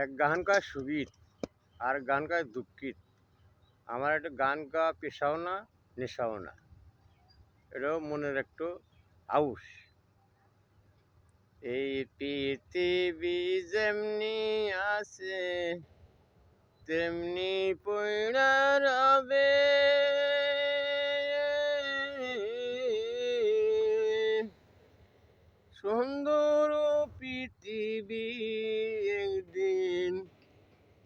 এক গান গায় সুগীত আর গান গায় দুঃখিত। আমার একটা গান গাওয়া পেশাও না, নেশাও না, এটাও মনের একটু আউশ। এই পৃথিবী যেমনি আছে তেমনি পইড়া রবে, সুন্দর পৃথিবী একদিন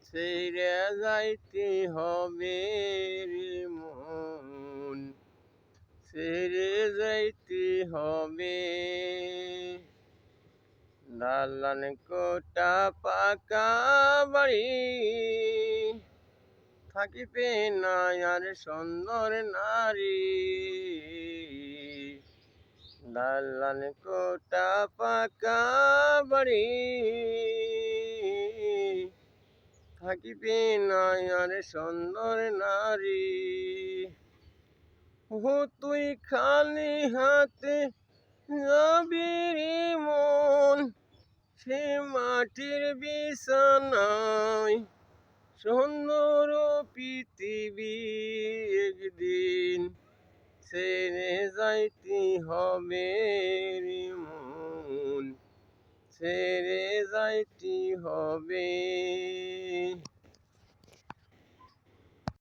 ছেড়ে যাইতে হবে রে মন, ছেড়ে যাইতে হবে। দালান কোটা পাকা বাড়ি থাকিবে না আর সুন্দর নারী। দালান কোটা পাকা বাড়ি থাকিবে না আর সুন্দর নারী। ও তুই খালি হাতে যাবি রে মন, সে মাটির বিছানায় সুন্দর পৃথিবী একদিন ছেড়ে যাইতে হবে রে মন, ছেড়ে যাইতে হবে।